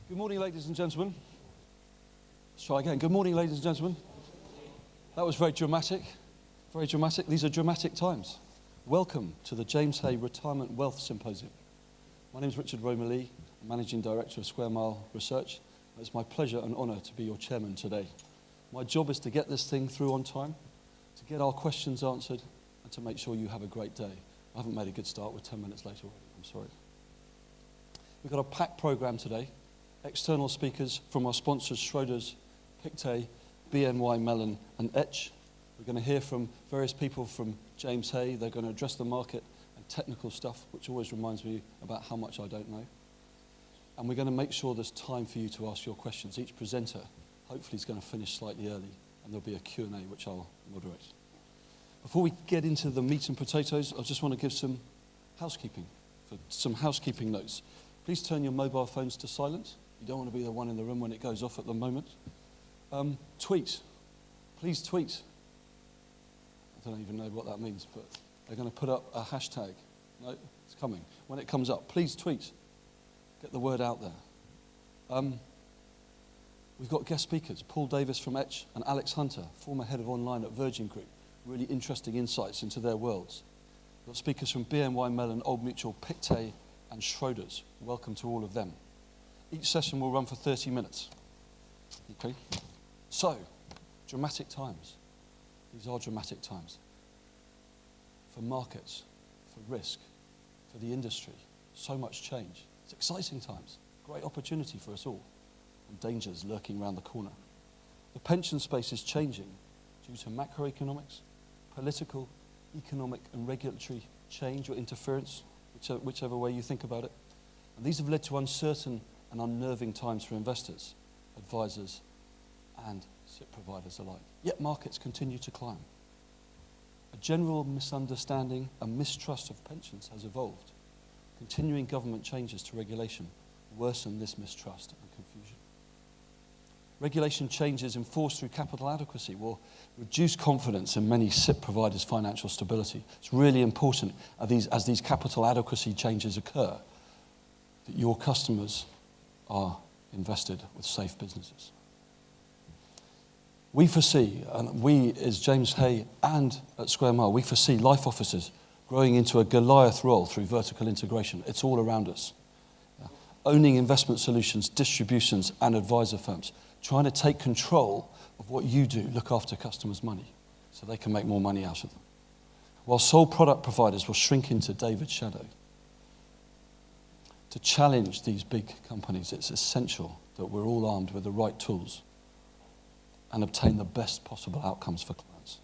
Good morning, ladies and gentlemen. Let's try again. Good morning, ladies and gentlemen. That was very dramatic. Very dramatic. These are dramatic times. Welcome to the James Hay Retirement Wealth Symposium. My name is Richard Romalee, Managing Director of Square Mile Research. It's my pleasure and honour to be your chairman today. My job is to get this thing through on time, to get our questions answered, and to make sure you have a great day. I haven't made a good start. We're 10 minutes late already. I'm sorry. We've got a packed programme today. External speakers from our sponsors, Schroders, Pictet, BNY Mellon and Etch. We're going to hear from various people from James Hay. They're going to address the market and technical stuff, which always reminds me about how much I don't know. And we're going to make sure there's time for you to ask your questions. Each presenter hopefully is going to finish slightly early, and there'll be a Q&A which I'll moderate. Before we get into the meat and potatoes, I just want to give some housekeeping notes. Please turn your mobile phones to silent. You don't want to be the one in the room when it goes off at the moment. Tweet. Please tweet. I don't even know what that means, but they're going to put up a hashtag. No, it's coming. When it comes up, please tweet. Get the word out there. We've got guest speakers, Paul Davis from Etch and Alex Hunter, former head of online at Virgin Group. Really interesting insights into their worlds. We've got speakers from BNY Mellon, Old Mutual, Pictet and Schroders. Welcome to all of them. Each session will run for 30 minutes. Okay? So, dramatic times. These are dramatic times. For markets, for risk, for the industry. So much change. It's exciting times. Great opportunity for us all. And dangers lurking around the corner. The pension space is changing due to macroeconomics, political, economic and regulatory change or interference, whichever way you think about it. And these have led to uncertain and unnerving times for investors, advisors, and SIP providers alike. Yet markets continue to climb. A general misunderstanding and mistrust of pensions has evolved. Continuing government changes to regulation worsen this mistrust and confusion. Regulation changes enforced through capital adequacy will reduce confidence in many SIP providers' financial stability. It's really important as these capital adequacy changes occur that your customers are invested with safe businesses. We foresee, and we as James Hay and at Square Mile, we foresee life officers growing into a Goliath role through vertical integration. It's all around us. Owning investment solutions, distributions and advisor firms, trying to take control of what you do, look after customers' money so they can make more money out of them. While sole product providers will shrink into David's shadow. To challenge these big companies, it's essential that we're all armed with the right tools and obtain the best possible outcomes for clients.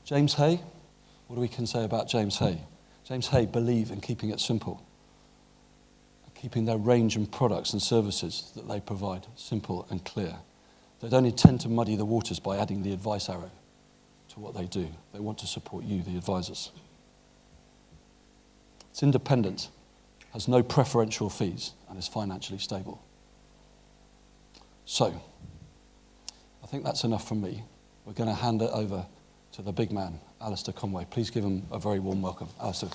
James Hay, what we can say about James Hay? James Hay believe in keeping it simple, keeping their range and products and services that they provide simple and clear. They don't intend to muddy the waters by adding the advice arrow to what they do. They want to support you, the advisors. It's independent, has no preferential fees, and is financially stable. So, I think that's enough from me. We're going to hand it over to the big man, Alastair Conway. Please give him a very warm welcome. Alastair.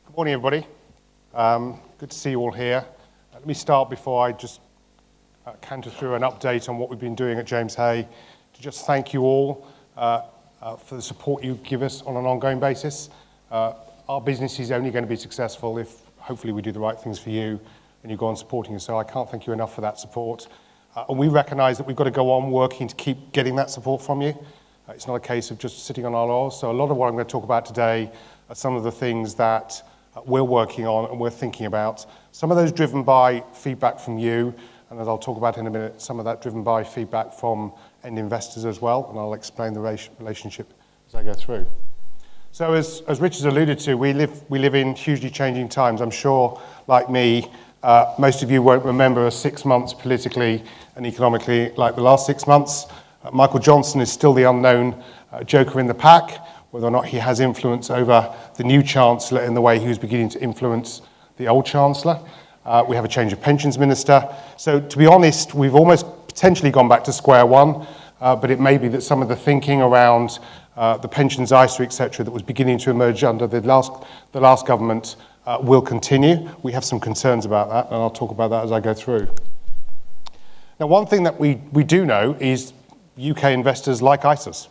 Good morning, everybody. Good to see you all here. Let me start before I just canter through an update on what we've been doing at James Hay, to just thank you all for the support you give us on an ongoing basis. Our business is only going to be successful if hopefully we do the right things for you and you go on supporting us. So I can't thank you enough for that support. And we recognise that we've got to go on working to keep getting that support from you. It's not a case of just sitting on our laurels. So a lot of what I'm going to talk about today are some of the things that we're working on and we're thinking about. Some of those driven by feedback from you, and as I'll talk about in a minute, some of that driven by feedback from end investors as well, and I'll explain the relationship as I go through. So as Richard's alluded to, we live in hugely changing times. I'm sure, like me, most of you won't remember 6 months politically and economically like the last 6 months. Michael Johnson is still the unknown joker in the pack, whether or not he has influence over the new Chancellor in the way he was beginning to influence the old Chancellor. We have a change of pensions minister. So to be honest, we've almost potentially gone back to square one, but it may be that some of the thinking around the pensions ISA, etc., that was beginning to emerge under the last government will continue. We have some concerns about that, and I'll talk about that as I go through. Now, one thing that we do know is UK investors like ISAs,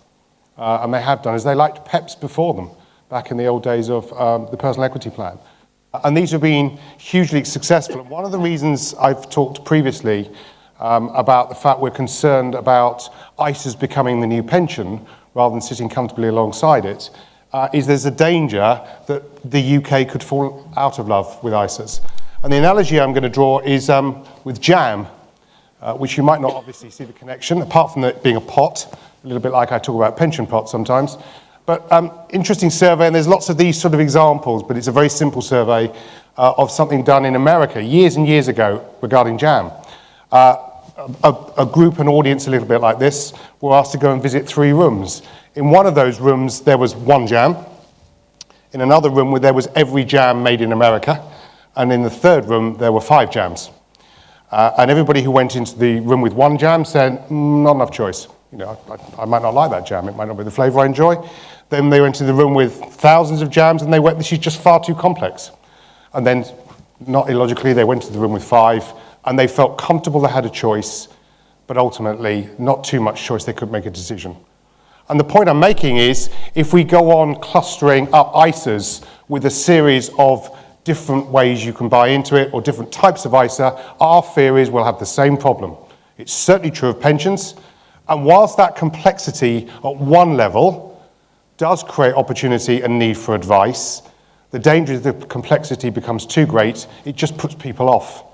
and they have done, is they liked PEPs before them, back in the old days of the personal equity plan. And these have been hugely successful. And one of the reasons I've talked previously about the fact we're concerned about ISAs becoming the new pension rather than sitting comfortably alongside it, is there's a danger that the UK could fall out of love with ISAs. And the analogy I'm going to draw is with jam, which you might not obviously see the connection, apart from it being a pot, a little bit like I talk about pension pots sometimes. But interesting survey, and there's lots of these sort of examples, but it's a very simple survey of something done in America years and years ago regarding jam. A group, an audience a little bit like this, were asked to go and visit 3 rooms. In one of those rooms, there was 1 jam. In another room, where there was every jam made in America. And in the third room, there were 5 jams. And everybody who went into the room with 1 jam said, not enough choice. You know, I might not like that jam. It might not be the flavour I enjoy. Then they went into the room with thousands of jams, and they went, this is just far too complex. And then, not illogically, they went to the room with 5, and they felt comfortable they had a choice, but ultimately, not too much choice, they could make a decision. And the point I'm making is, if we go on clustering up ISAs with a series of different ways you can buy into it, or different types of ISA, our fear is we'll have the same problem. It's certainly true of pensions, and whilst that complexity at one level does create opportunity and need for advice, the danger is that the complexity becomes too great, it just puts people off.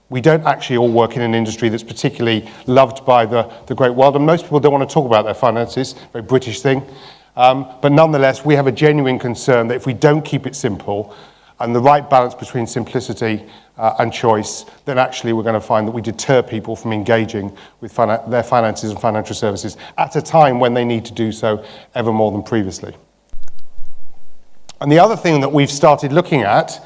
We don't actually all work in an industry that's particularly loved by the great world, and most people don't want to talk about their finances, very British thing. But nonetheless, we have a genuine concern that if we don't keep it simple, and the right balance between simplicity and choice, then actually we're going to find that we deter people from engaging with their finances and financial services at a time when they need to do so ever more than previously. And the other thing that we've started looking at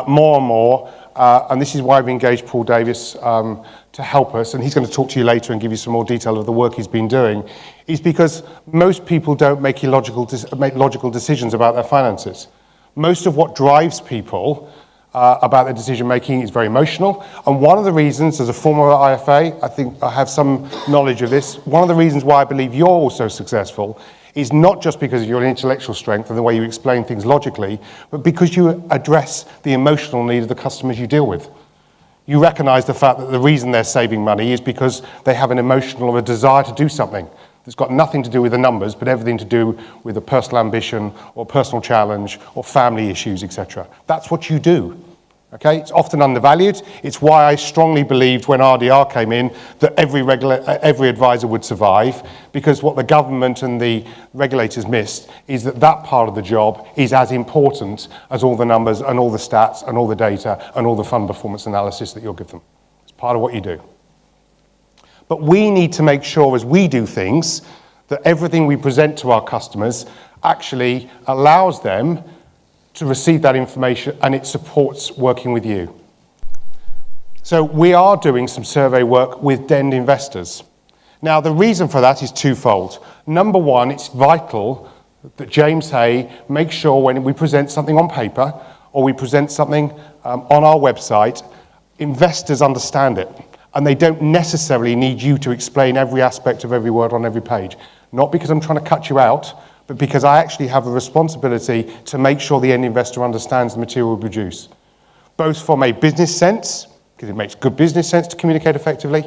more and more, and this is why we've engaged Paul Davis to help us, and he's going to talk to you later and give you some more detail of the work he's been doing, is because most people don't make logical decisions about their finances. Most of what drives people about their decision making is very emotional. And one of the reasons, as a former IFA, I think I have some knowledge of this, one of the reasons why I believe you're also successful is not just because of your intellectual strength and the way you explain things logically, but because you address the emotional need of the customers you deal with. You recognize the fact that the reason they're saving money is because they have an emotional or a desire to do something. It's got nothing to do with the numbers, but everything to do with a personal ambition or personal challenge or family issues, etc. That's what you do. Okay? It's often undervalued. It's why I strongly believed when RDR came in that every advisor would survive, because what the government and the regulators missed is that that part of the job is as important as all the numbers and all the stats and all the data and all the fund performance analysis that you'll give them. It's part of what you do. But we need to make sure as we do things that everything we present to our customers actually allows them to receive that information and it supports working with you. So we are doing some survey work with DEND investors. Now the reason for that is twofold. Number one, it's vital that James Hay makes sure when we present something on paper or we present something on our website, investors understand it. And they don't necessarily need you to explain every aspect of every word on every page. Not because I'm trying to cut you out, but because I actually have a responsibility to make sure the end investor understands the material we produce. Both from a business sense, because it makes good business sense to communicate effectively,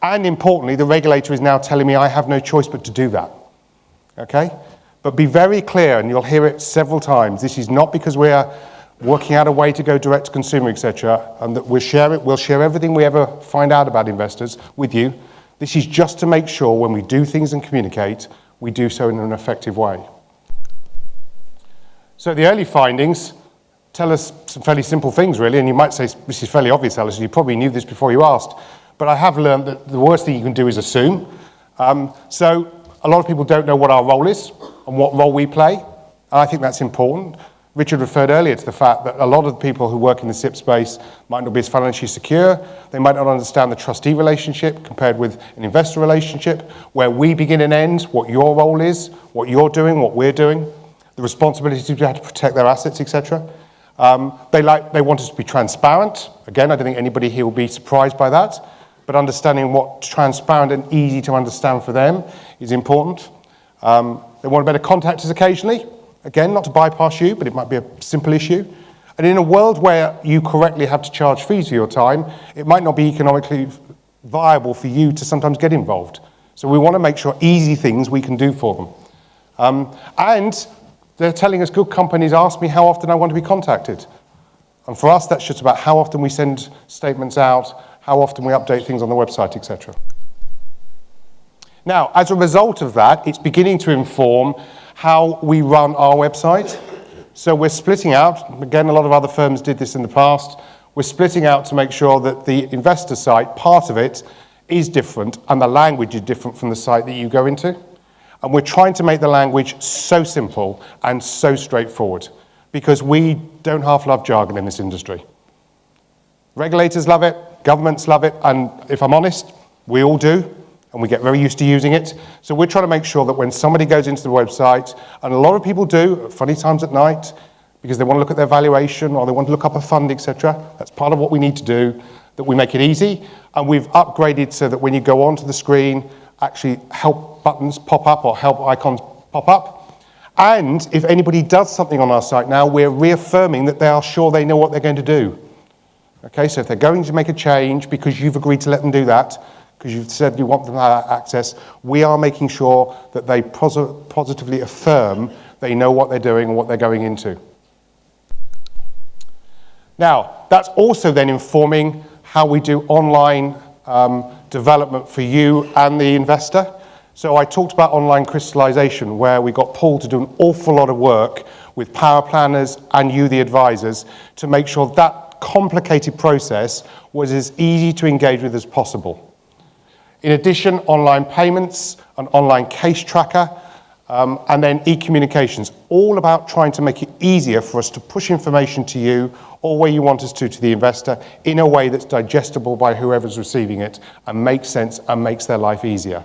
and importantly, the regulator is now telling me I have no choice but to do that. Okay? But be very clear, and you'll hear it several times, this is not because we're working out a way to go direct to consumer, etc., and that we'll share everything we ever find out about investors with you. This is just to make sure when we do things and communicate, we do so in an effective way. So the early findings tell us some fairly simple things, really, and you might say, this is fairly obvious, Alastair, you probably knew this before you asked, but I have learned that the worst thing you can do is assume. So a lot of people don't know what our role is and what role we play, and I think that's important. Richard referred earlier to the fact that a lot of the people who work in the SIP space might not be as financially secure. They might not understand the trustee relationship compared with an investor relationship, where we begin and end, what your role is, what you're doing, what we're doing, the responsibility to have to protect their assets, etc. They want us to be transparent. Again, I don't think anybody here will be surprised by that, but understanding what's transparent and easy to understand for them is important. They want to better contact us occasionally. Again, not to bypass you, but it might be a simple issue. And in a world where you correctly have to charge fees for your time, it might not be economically viable for you to sometimes get involved. So we want to make sure easy things we can do for them. And they're telling us, good companies ask me how often I want to be contacted. And for us, that's just about how often we send statements out, how often we update things on the website, etc. Now, as a result of that, it's beginning to inform how we run our website. So we're splitting out, again, a lot of other firms did this in the past, we're splitting out to make sure that the investor site, part of it, is different and the language is different from the site that you go into. And we're trying to make the language so simple and so straightforward, because we don't half love jargon in this industry. Regulators love it, governments love it, and if I'm honest, we all do. And we get very used to using it. So we're trying to make sure that when somebody goes into the website, and a lot of people do at funny times at night, because they want to look at their valuation or they want to look up a fund, etc. That's part of what we need to do, that we make it easy. And we've upgraded so that when you go onto the screen, actually help buttons pop up or help icons pop up. And if anybody does something on our site now, we're reaffirming that they are sure they know what they're going to do. Okay, so if they're going to make a change because you've agreed to let them do that, because you've said you want them to have access, we are making sure that they positively affirm they know what they're doing and what they're going into. Now, that's also then informing how we do online development for you and the investor. So I talked about online crystallization, where we got Paul to do an awful lot of work with power planners and you, the advisors, to make sure that complicated process was as easy to engage with as possible. In addition, online payments, an online case tracker, and then e-communications, all about trying to make it easier for us to push information to you or where you want us to the investor in a way that's digestible by whoever's receiving it and makes sense and makes their life easier.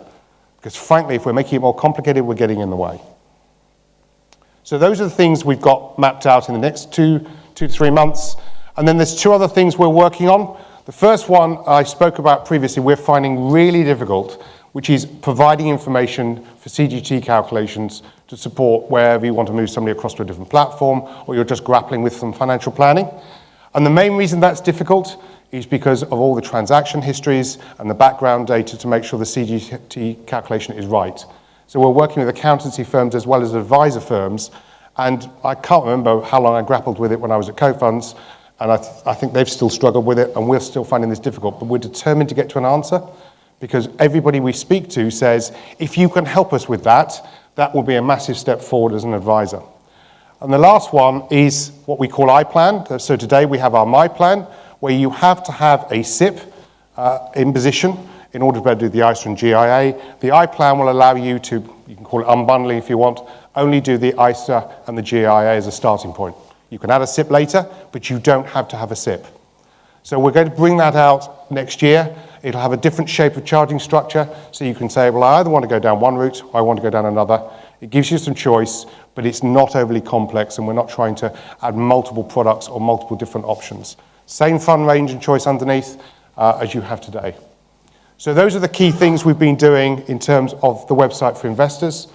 Because frankly, if we're making it more complicated, we're getting in the way. So those are the things we've got mapped out in the next two to 3 months. And then there's 2 other things we're working on. The first one I spoke about previously, we're finding really difficult, which is providing information for CGT calculations to support wherever you want to move somebody across to a different platform, or you're just grappling with some financial planning. And the main reason that's difficult is because of all the transaction histories and the background data to make sure the CGT calculation is right. So we're working with accountancy firms as well as advisor firms, and I can't remember how long I grappled with it when I was at Co-Funds, and I think they've still struggled with it, and we're still finding this difficult, but we're determined to get to an answer, because everybody we speak to says, if you can help us with that, that will be a massive step forward as an advisor. And the last one is what we call iPlan. So today we have our My Plan, where you have to have a SIP in position in order to be able to do the ISA and GIA. The iPlan will allow you to, you can call it unbundling if you want, only do the ISA and the GIA as a starting point. You can add a SIP later, but you don't have to have a SIP. So we're going to bring that out next year. It'll have a different shape of charging structure, so you can say, well, I either want to go down one route or I want to go down another. It gives you some choice, but it's not overly complex, and we're not trying to add multiple products or multiple different options. Same fund range and choice underneath as you have today. So those are the key things we've been doing in terms of the website for investors.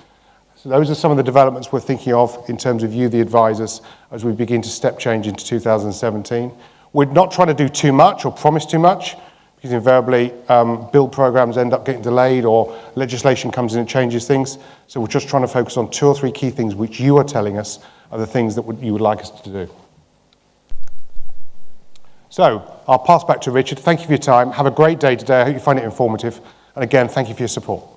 So those are some of the developments we're thinking of in terms of you, the advisors, as we begin to step change into 2017. We're not trying to do too much or promise too much, because invariably build programs end up getting delayed or legislation comes in and changes things. So we're just trying to focus on 2 or 3 key things which you are telling us are the things that you would like us to do. So I'll pass back to Richard. Thank you for your time. Have a great day today. I hope you find it informative. And again, thank you for your support.